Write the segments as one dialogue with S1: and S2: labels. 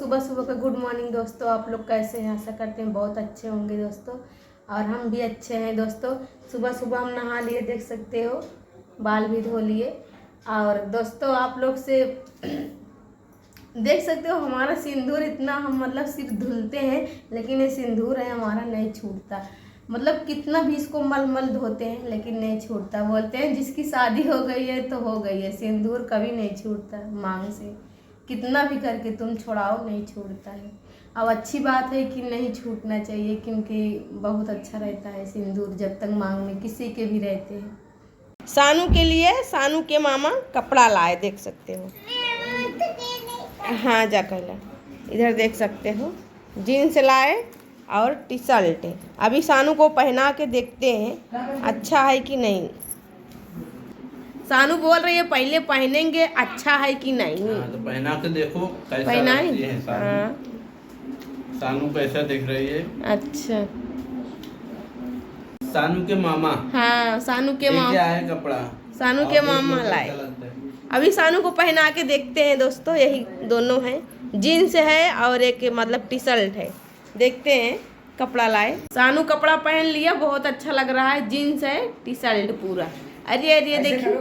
S1: सुबह सुबह का गुड मॉर्निंग दोस्तों। आप लोग कैसे हैं? आशा करते हैं बहुत अच्छे होंगे दोस्तों, और हम भी अच्छे हैं दोस्तों। सुबह सुबह हम नहा लिए, देख सकते हो, बाल भी धो लिए। और दोस्तों आप लोग से देख सकते हो हमारा सिंदूर इतना, हम मतलब सिर्फ धुलते हैं लेकिन ये सिंदूर है हमारा नहीं छूटता। मतलब कितना भी इसको मल धोते हैं लेकिन नहीं छूटता। बोलते हैं जिसकी शादी हो गई है तो हो गई है, सिंदूर कभी नहीं छूटता मांग से। कितना भी करके तुम छोड़ाओ नहीं छूटता है। अब अच्छी बात है कि नहीं छूटना चाहिए, क्योंकि बहुत अच्छा रहता है सिंदूर जब तक मांग में किसी के भी रहते हैं। सानू के लिए सानू के मामा कपड़ा लाए, देख सकते हो। हाँ जा कहला, इधर देख सकते हो जीन्स लाए और टी शर्ट। अभी सानू को पहना के देखते हैं अच्छा है कि नहीं। सानू बोल रही है पहले पहनेंगे अच्छा है कि नहीं।
S2: तो पहना के देखो कैसा
S1: पहनाए।
S2: है सानू।
S1: हाँ
S2: सानू कैसा दिख रही है।
S1: अच्छा
S2: सानू के मामा।
S1: हाँ सानू के मामा,
S2: क्या है कपड़ा
S1: सानू के मामा लाए। अभी सानू को पहना के देखते हैं दोस्तों। यही दोनों हैं, जीन्स है और एक मतलब टी शर्ट है। देखते हैं कपड़ा लाए। सानू कपड़ा पहन लिया, बहुत अच्छा लग रहा है। जीन्स है, टी शर्ट पूरा। अरे अरे देखिए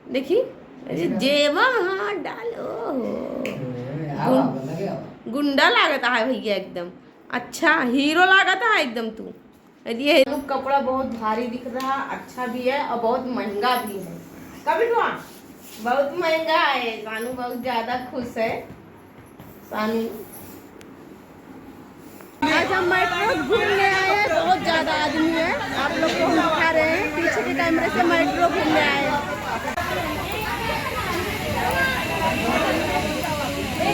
S1: देखिए, अरे जेवा हाँ डालो, गुंडा लागता है भैया एकदम। अच्छा हीरो लागता है एकदम तू। अरे कपड़ा बहुत भारी दिख रहा, अच्छा भी है और बहुत महंगा भी है। कभी बहुत महंगा है। सानू बहुत ज्यादा खुश है। सानू आज हम मेट्रो घूमने आए हैं, बहुत ज्यादा आदमी है। आप लोग को हम दिखा रहे हैं, पीछे के कैमरे से मेट्रो घूमने आए हैं।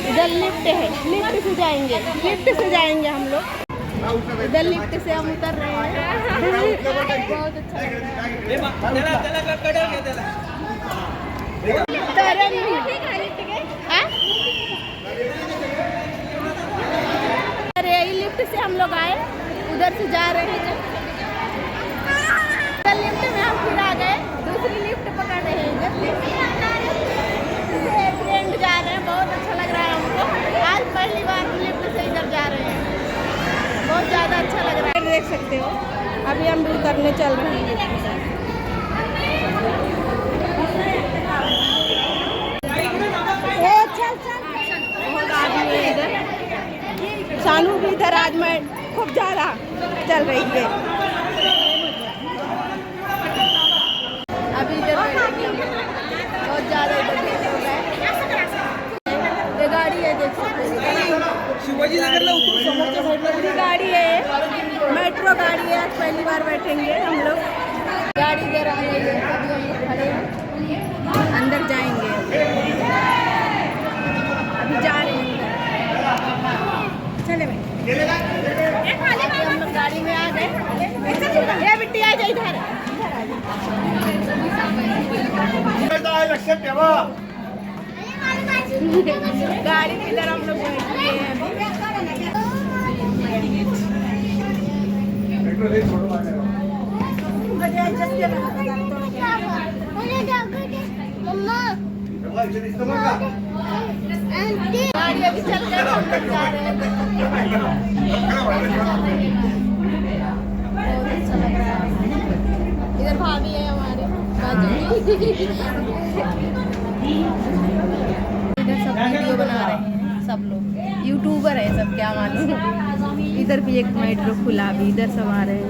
S1: इधर लिफ्ट है, लिफ्ट से जाएंगे, लिफ्ट से जाएंगे हम लोग। इधर लिफ्ट से हम उतर रहे हैं। बहुत अच्छा लग रहा है। अरे लिफ्ट से हम लोग आए, उधर से जा रहे हैं। लिफ्ट में हम फिर आ गए, दूसरी लिफ्ट पकड़ रहे हैं। फ्रेंड जा रहे हैं, बहुत अच्छा लग रहा है हमको। आज पहली बार लिफ्ट से इधर जा रहे हैं, बहुत ज़्यादा अच्छा लग रहा है। देख सकते हो अभी हम भी उतरने चल रहे हैं। बहुत आदमी है इधर। सानू भी इधर आज मैं खूब ज़्यादा चल रही है। अभी इधर बहुत ज़्यादा इधर हो गए। ये गाड़ी है, देख पूरी गाड़ी है, मेट्रो गाड़ी है। आज पहली बार बैठेंगे हम लोग। गाड़ी इधर आ गई है, अभी हम लोग खड़े हैं, अंदर जाएंगे। अभी जा रहे हैं, चले हम लोग गाड़ी में आ गए। बिट्टी आ जाए इधर। गाड़ी के इधर हम लोग बैठ गए हैं गाड़ी अभी चल कर हम लोग जा रहे हैं। बहुत अच्छा लग रहा है। इधर भाभी है हमारे बाजू। इधर सब वीडियो बना रहे हैं, सब लोग यूट्यूबर है सब, क्या मालूम। इधर भी एक मेट्रो खुला, भी इधर सब आ रहे हैं।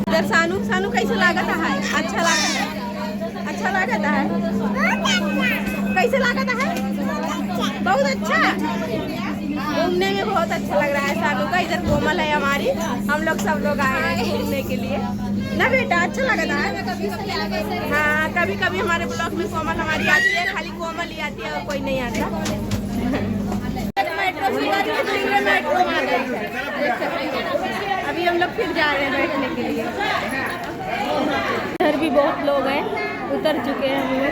S1: इधर सानू सानू कैसे लागता है? अच्छा लागता है, अच्छा लागता है। कैसे लागता है? बहुत अच्छा, घूमने में बहुत अच्छा लग रहा है सानू का। इधर कोमल है हमारी, हम लोग सब लोग आए हैं घूमने के लिए ना बेटा। अच्छा लगता है। हाँ कभी कभी हमारे ब्लॉग में कोमल हमारी आती है, खाली कोमल ही आती है और कोई नहीं आता। मेट्रो में आ गई। अभी हम लोग फिर जा रहे हैं बैठने के लिए। इधर भी बहुत लोग हैं, उतर चुके हैं हम लोग।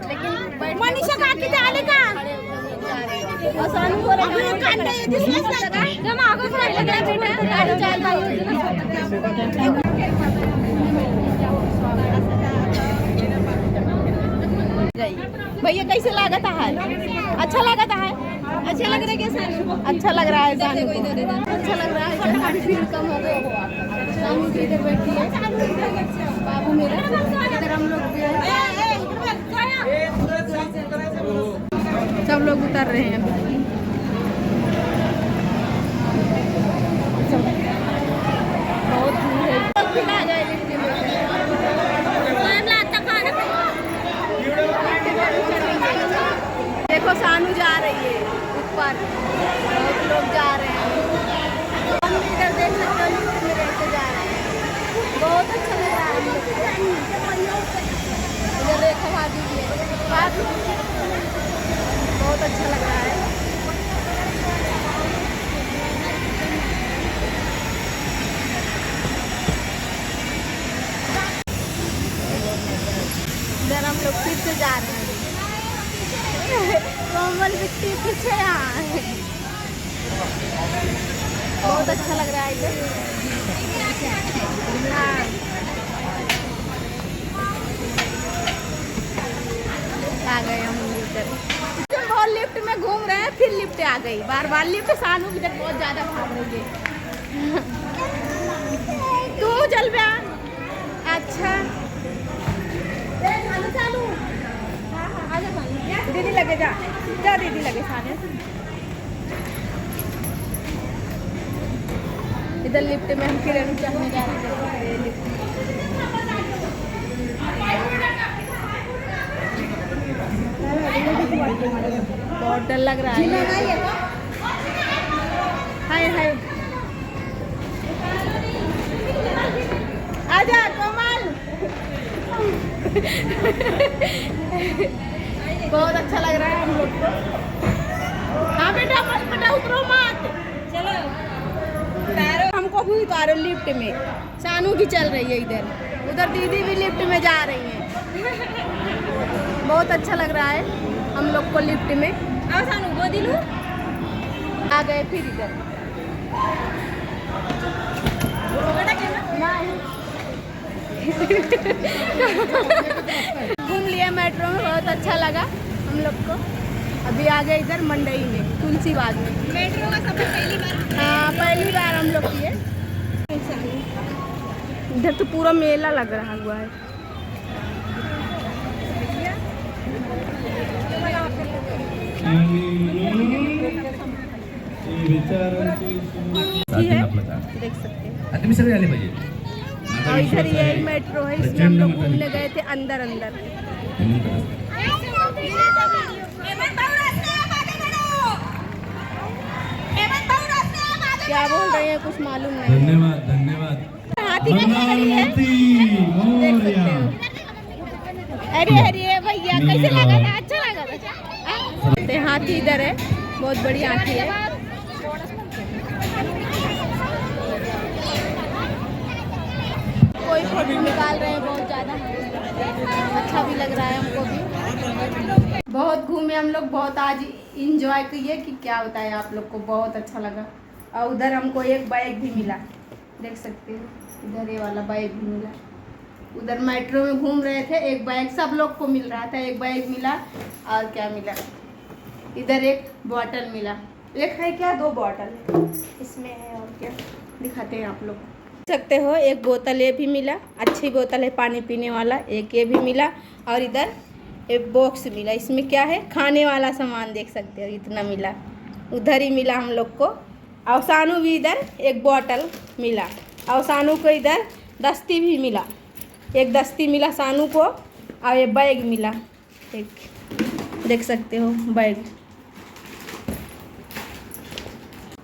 S1: लेकिन मनीषा काकी और सानू को भैया कैसे लागत है? अच्छा लागत है? अच्छा लग रहा है? कैसे अच्छा लग रहा है? सानू को अच्छा लग रहा है? अभी भीड़ कम हो गई। सानू भी इधर बैठी है, बाबू मेरा इधर, हम लोग भी सब लोग उतर रहे हैं। बहुत भीड़ है। आ जाए देखो सानू जा रही है ऊपर, बहुत लोग जा रहे हैं। हम भी इधर देख सकते हो, लिफ्ट में रहते जा रहे हैं। बहुत अच्छा लग रहा है हम लोग को। इधर देखो भाभी जी, बहुत अच्छा लग रहा है। इधर हम लोग फिर से जा रहे हैं। कोमल बिट्टी पीछे यहाँ है। बहुत अच्छा लग रहा है इधर। हाँ। आ गए हम इधर। बहुत लिफ्ट में घूम रहे हैं, फिर लिफ्ट आ गई। बार बार लिफ्ट। सानू की तरफ बहुत ज्यादा भाग रही है। तू चल बे। अच्छा दीदी लगे जा दीदी लगे साने। इधर लिफ्ट में हम किरण चढ़ने जा रहे हैं। बहुत डर लग रहा है। हाय हाय आजा कोमल। बहुत अच्छा लग रहा है हम लोग को। हाँ बेटा मत बेटा उतरो मत, चलो उतारो। हमको भी उतारो लिफ्ट में। सानू की चल रही है इधर, उधर दीदी भी लिफ्ट में जा रही है। बहुत अच्छा लग रहा है हम लोग को लिफ्ट में। आओ सानू वो दिलू। आ गए फिर इधर। घूम लिया मेट्रो में, बहुत अच्छा लगा हम लोग को। अभी आ गए इधर मंडई में, तुलसीबाग में। मेट्रो का सफर पहली बार? हाँ पहली बार हम लोग किए। इधर तो पूरा मेला लग रहा हुआ है। देख सकते हैं। और इधर ये मेट्रो है, इसमें हम लोग घूमने गए थे अंदर अंदर। क्या बोल रहे हैं कुछ मालूम नहीं।
S3: धन्यवाद धन्यवाद।
S1: हाथी का खड़ी है, देख सकते हो। अरे अरे भैया कैसे लगा था? अच्छा लगा था। हाथी इधर है, बहुत बड़ी हाथी है। कोई फोटो निकाल रहे हैं, बहुत ज़्यादा अच्छा भी लग रहा है हमको भी। बहुत घूमे हम लोग, बहुत आज इंजॉय किए कि क्या बताएं आप लोग को। बहुत अच्छा लगा। और उधर हमको एक बैग भी मिला, देख सकते हो। इधर ये वाला बैग भी मिला। उधर मेट्रो में घूम रहे थे, एक बैग सब लोग को मिल रहा था। एक बैग मिला और क्या मिला, इधर एक बॉटल मिला। एक है क्या, दो बॉटल इसमें है। और क्या दिखाते हैं आप लोग, देख सकते हो। एक बोतल ये भी मिला, अच्छी बोतल है पानी पीने वाला। एक ये भी मिला और इधर एक बॉक्स मिला। इसमें क्या है, खाने वाला सामान, देख सकते हो। इतना मिला, उधर ही मिला हम लोग को। और सानू भी इधर एक बॉटल मिला। और सानू को इधर दस्ती भी मिला, एक दस्ती मिला सानू को। और ये बैग मिला, एक देख सकते हो बैग।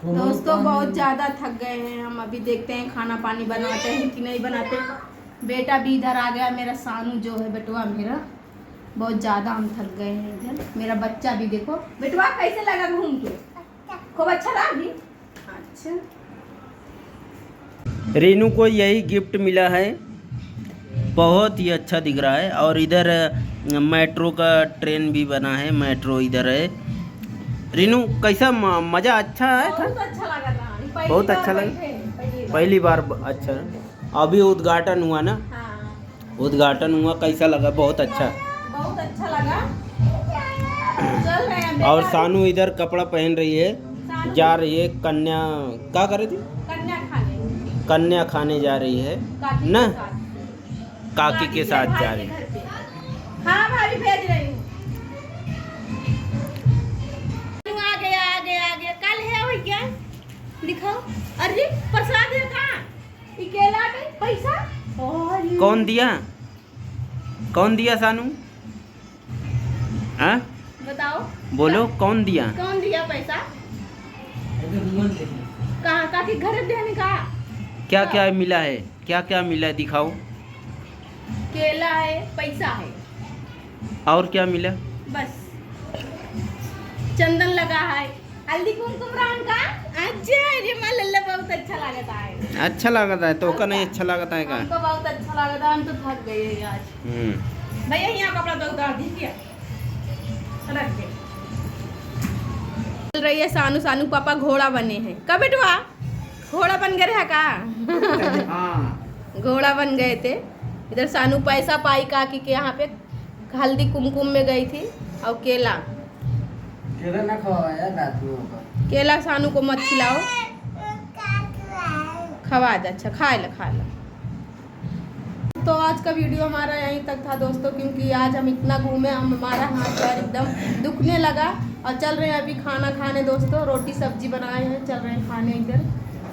S1: दोस्तों बहुत ज़्यादा थक गए हैं हम। अभी देखते हैं खाना पानी बनाते हैं कि नहीं बनाते। बेटा भी इधर आ गया, मेरा सानू जो है बेटवा मेरा। बहुत ज़्यादा हम थक गए हैं इधर। मेरा बच्चा भी देखो। बेटवा कैसे लगा घूम के? खूब अच्छा लगा भी। अच्छा
S4: रीनू को यही गिफ्ट मिला है, बहुत ही अच्छा दिख रहा है। और इधर मेट्रो का ट्रेन भी बना है, मेट्रो इधर है। रीनू कैसा मजा अच्छा आया था?
S1: बहुत अच्छा लगा था। पहली
S4: बहुत
S1: बार
S4: अच्छा लगा?
S1: बैठे हैं,
S4: पहली बार अच्छा। अभी उद्घाटन हुआ ना?
S1: हाँ
S4: उद्घाटन हुआ, कैसा लगा? बहुत अच्छा।
S1: बहुत अच्छा लगा। चल रहे हैं
S4: और
S1: बेटा।
S4: सानू इधर कपड़ा पहन रही है,
S1: सानू
S4: जा रही है कन्या, क्या कर रही थी?
S1: कन्या खाने
S4: कन्या खाने जा रही है
S1: काकी
S4: ना?
S1: के साथ।
S4: काकी के साथ
S1: भाई
S4: जा
S1: के
S4: रही है।
S1: घर पे। हाँ भाभी भेज रही हूँ। आ गया आ गया आ गया। कल है भैया दिखाओ। अरे प्रसाद है कहाँ? ये केला के पैसा और ये-
S4: कौन दिया? कौन दिया सानू? हाँ
S1: बताओ
S4: बोलो, कौन दिया?
S1: कौन दिया पैसा? कहाँ काकी घर देने का?
S4: क्या क्या मिला है? क्या क्या मिला है दिखाओ।
S1: केला है, पैसा है,
S4: और क्या मिला?
S1: बस चंदन लगा है, हल्दी कुमकुम राम का। अच्छा अरे माँ लल्ला बहुत अच्छा लगता है।
S4: अच्छा लगता है तो का नहीं अच्छा लगता है का?
S1: हमको बहुत अच्छा लगता है। हम तो थक गए हैं आज। भैया यहाँ कपड़ा तो उतार दीजिए, रख के। चल रही है सानू। सानू पापा घोड़ा बने हैं। कब बेटवा घोड़ा बन गए है का? घोड़ा बन गए थे। इधर सानू पैसा पाई काकी के यहाँ पे हल्दी कुमकुम में गई थी। और केला
S3: ना खवाया दादू को।
S1: केला सानू को मत खिलाओ, खवा दे। अच्छा खा ला। तो आज का वीडियो हमारा यहीं तक था दोस्तों, क्योंकि आज हम इतना घूमे, हमारा हाथ पैर एकदम दुखने लगा। और चल रहे हैं अभी खाना खाने दोस्तों। रोटी सब्जी बनाए हैं, चल रहे हैं खाने। इधर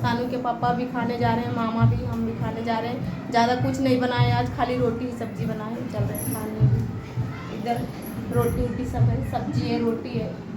S1: सानू के पापा भी खाने जा रहे हैं, मामा भी, हम भी खाने जा रहे हैं। ज़्यादा कुछ नहीं बनाए आज, खाली रोटी ही सब्जी बनाए, चल रहे हैं खाने। इधर रोटी वोटी सब है, सब्जी है रोटी है।